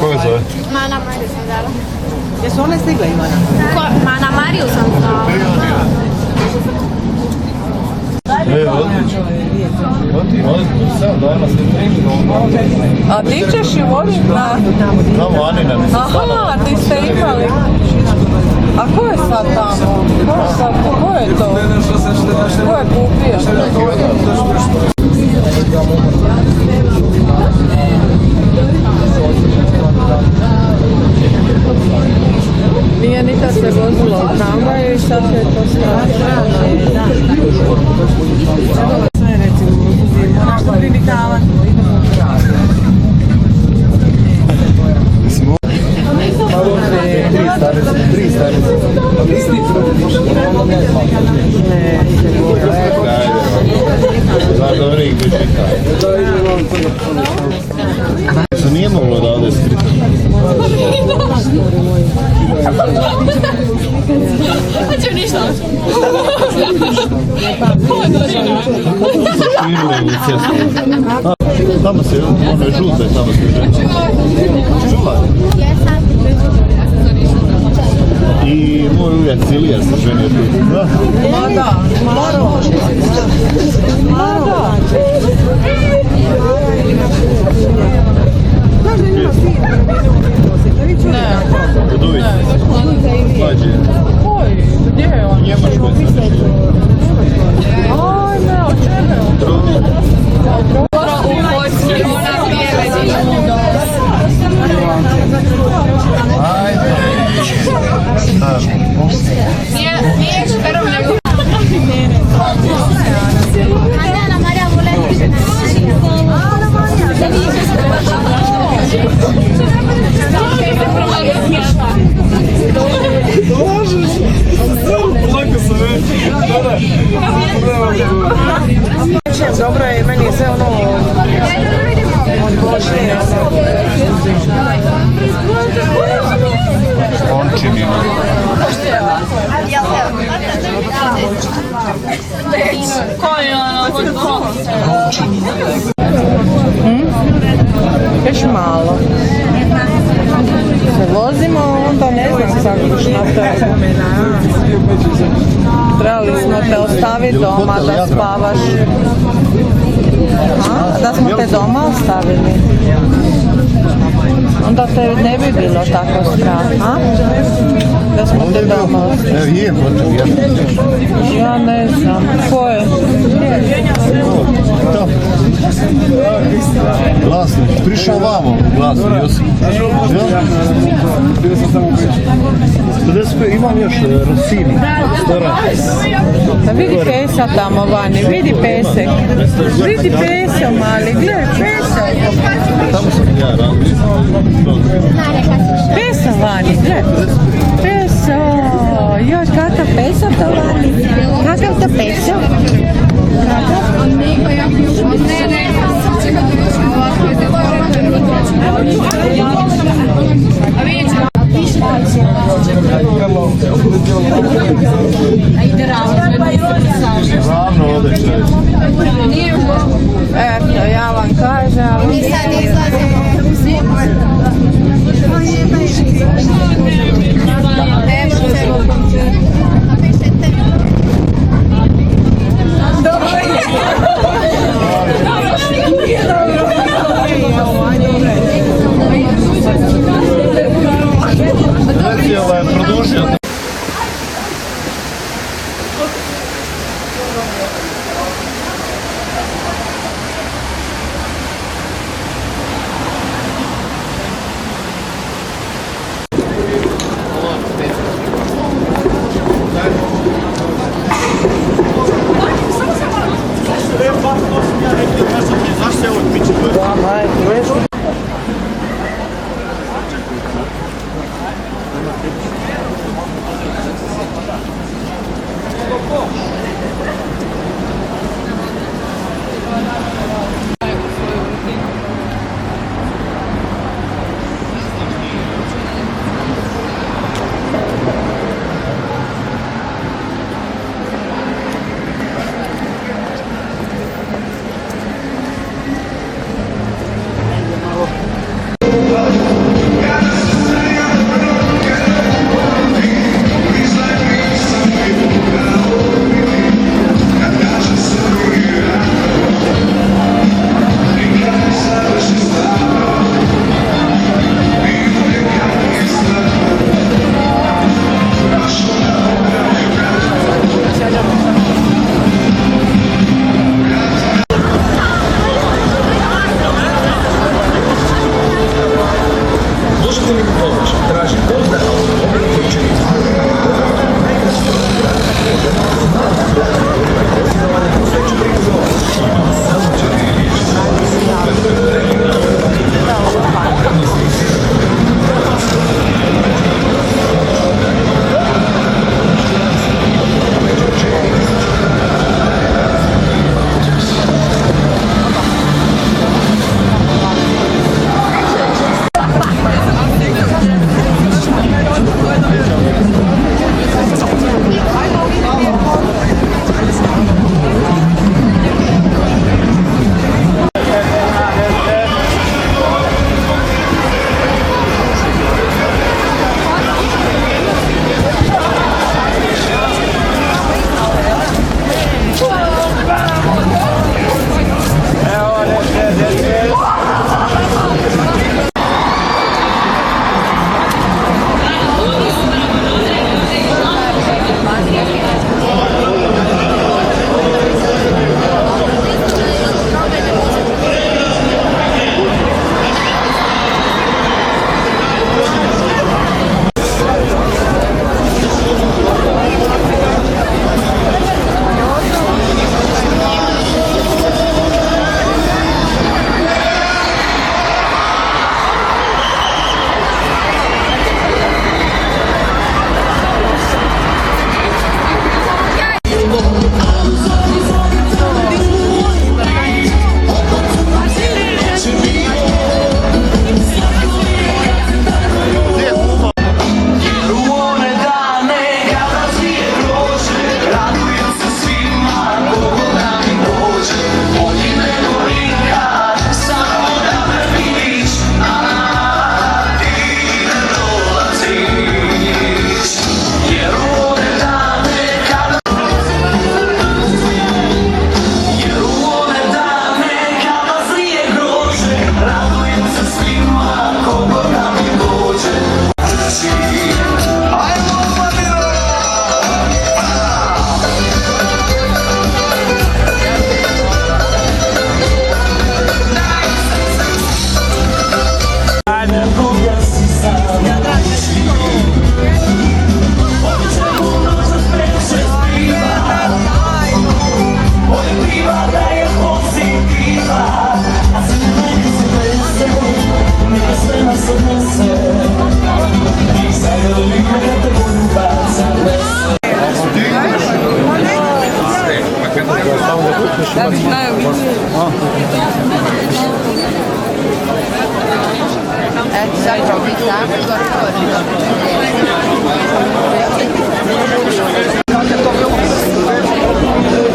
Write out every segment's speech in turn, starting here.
Ko je zove? Mana Mariju sam dala. Jesu one stigle Ivana? Mana Mariju sam dala. Odlično, sad danas ne primimo. A ti ćeš i voditi na... Tamo Anina mi se stanova. Aha, ti ste imali. A ko je sad tamo? Ko je to? Ko je kupio? Nije nikad se vozilo u tramvaju i sad je to strano. Sve recimo, moraš to privikavati. Tri stanice. Dobro ih bišika. Se nije moglo da ode skriti. Hoću ništa. Tamo se, ono je žute, tamo se žene. Čula? I moj uvijek Cilija se ženio tu. Da? Ma da, Maro. Maro. Ne. Budović. Mlađi je. Koji? Gdje je on? Njemačkoj sam išao. Ajme, od čega je on? Drogi. Ajde. Nije šperom nego... Ana Marija vole... Dobro je, meni je sve ono od Božije. Končini. Koji je ono? Još malo. Se vozimo, onda ne znam kako ćeš na tebe. Trebali smo te ostaviti doma da spavaš. A, da smo te doma ostavili. Onda te ne bi bilo tako strah, a? Da smo te doma ostavili. Evo je počeo, ja. Ja ne znam, ko je? Da. Glasno, prišao vamo, glasno, Josip. Ja? 55, imam još Rossini, Stora. Da vidi pesa tamo vani, vidi pesek. Vidi pesa mali, gledaj pesa. Tamo sam ja radio. Pesa vani, gledaj. Pesa, još kakav pesa to vani. Kakav to pesa? Ravno ode čovjek. Eto, ja vam kažem. Reci, produžio.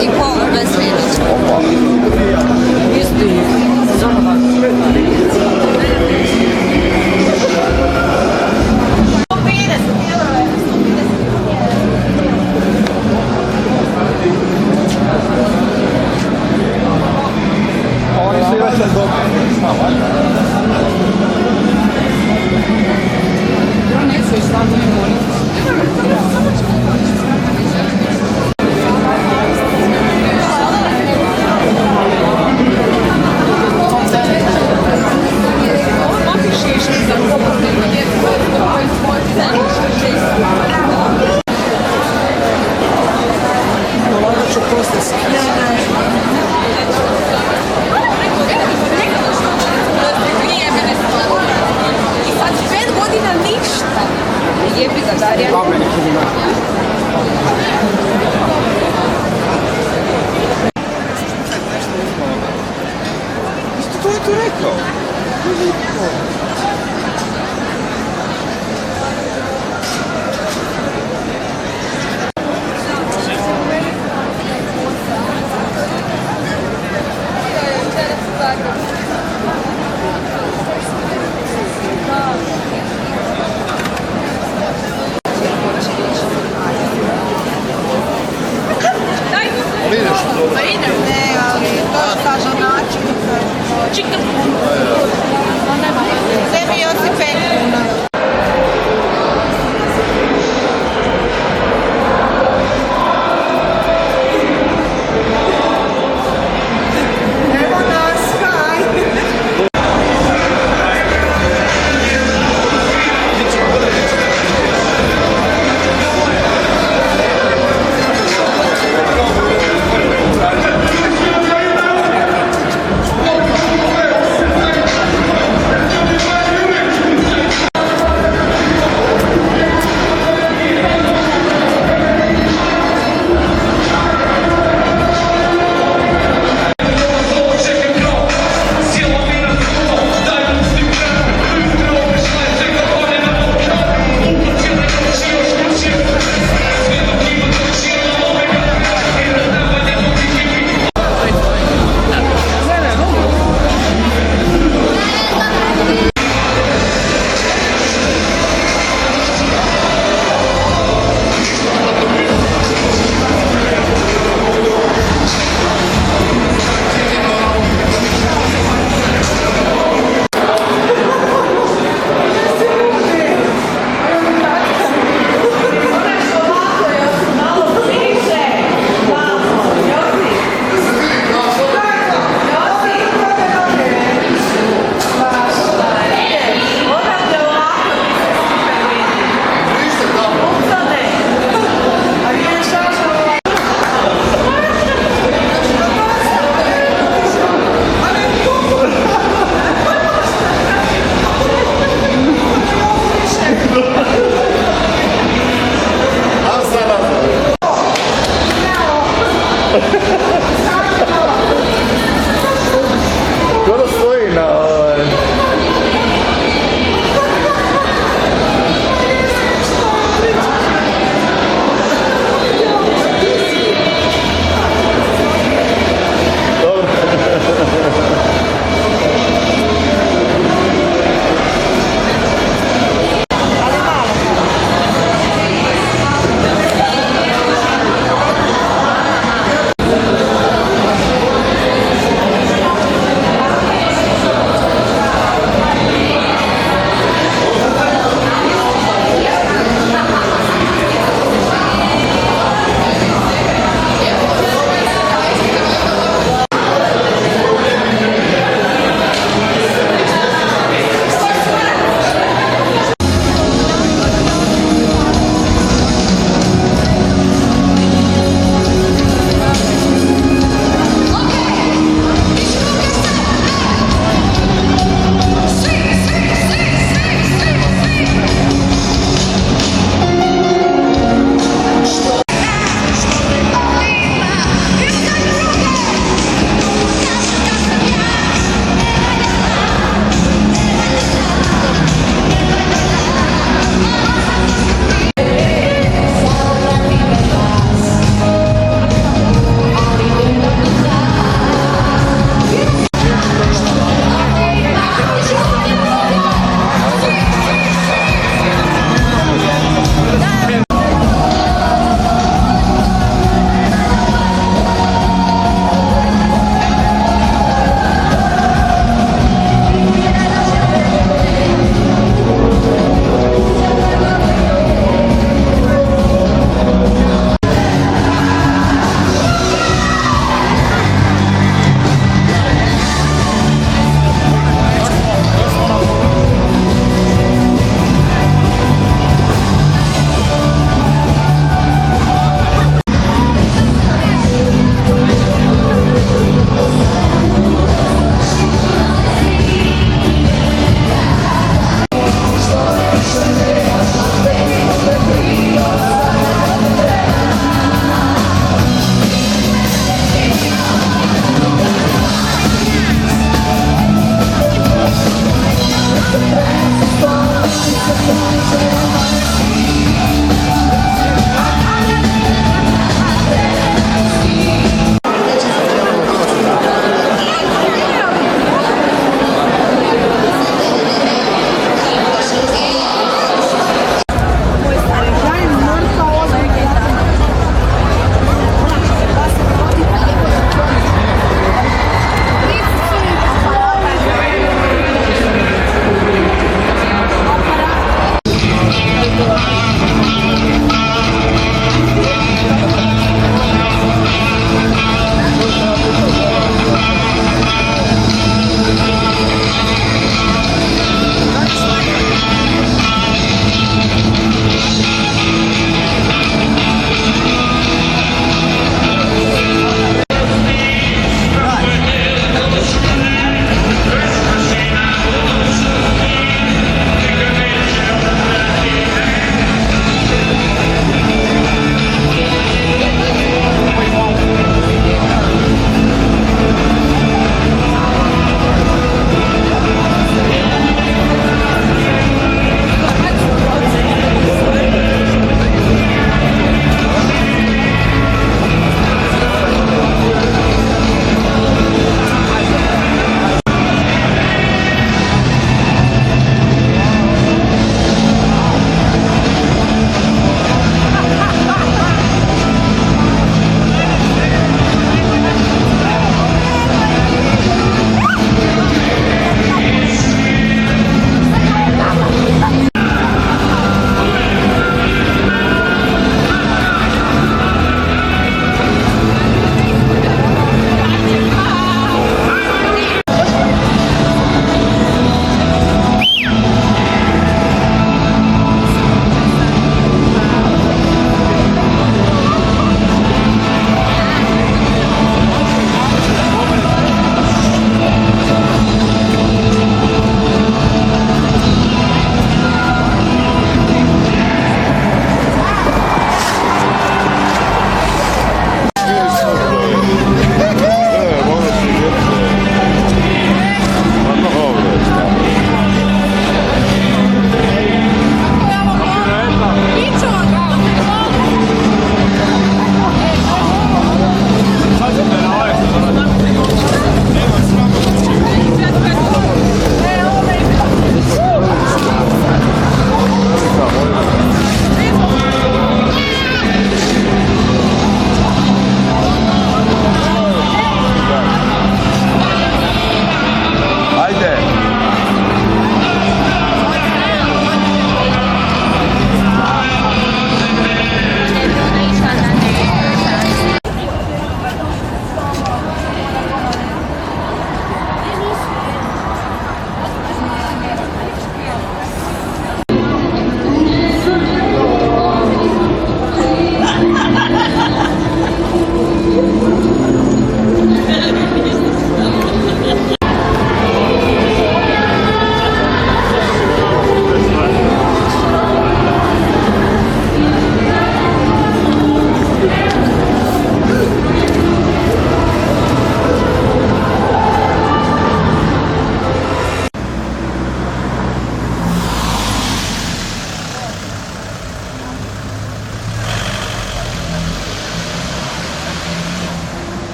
I kola bez vidiš. Jebi ga, Darija. To je to rekao. Ne, ali to je kažem način. Čikr. Sebe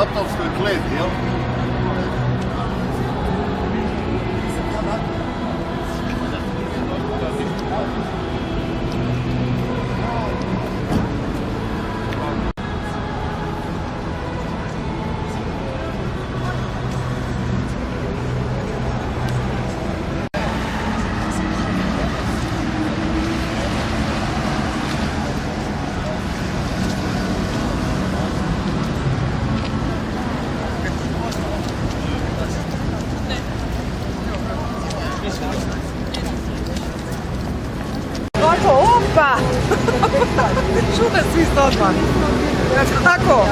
Laptovskoj kleti, jel? Opa! Čude svi odmah. Tako?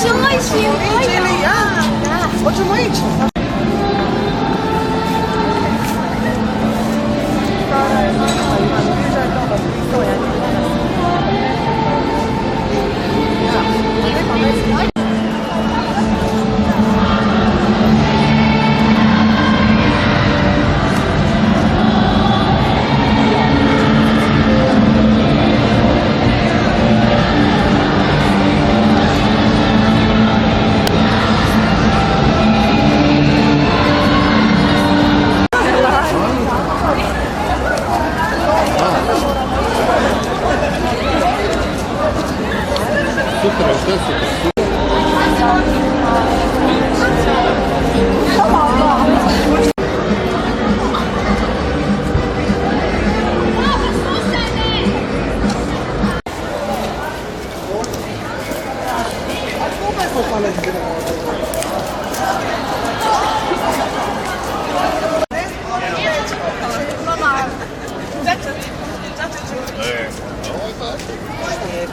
Što ići? Ili ja? Hoćemo ići? Super, što je super?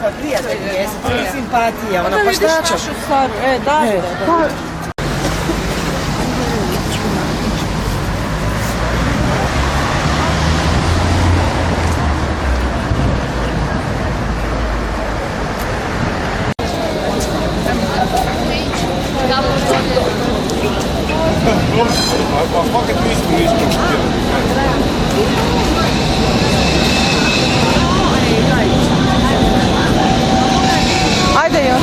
Pa prijatelji jesu, simpatija, ono, pa šta ćeš? Da. Ajde još.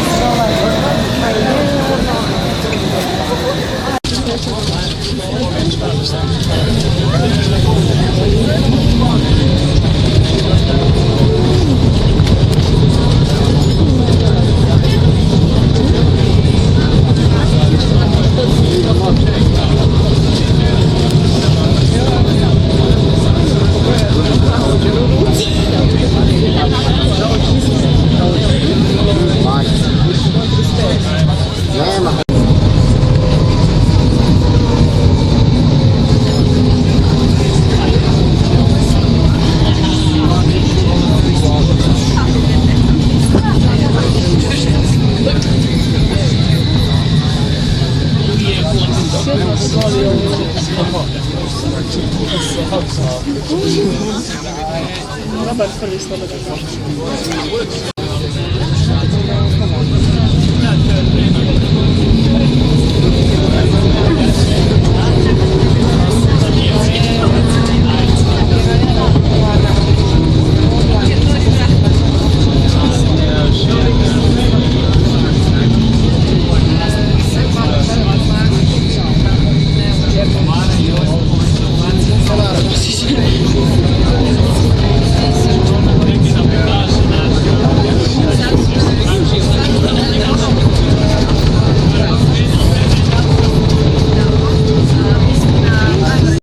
Dobar prvi slobodan.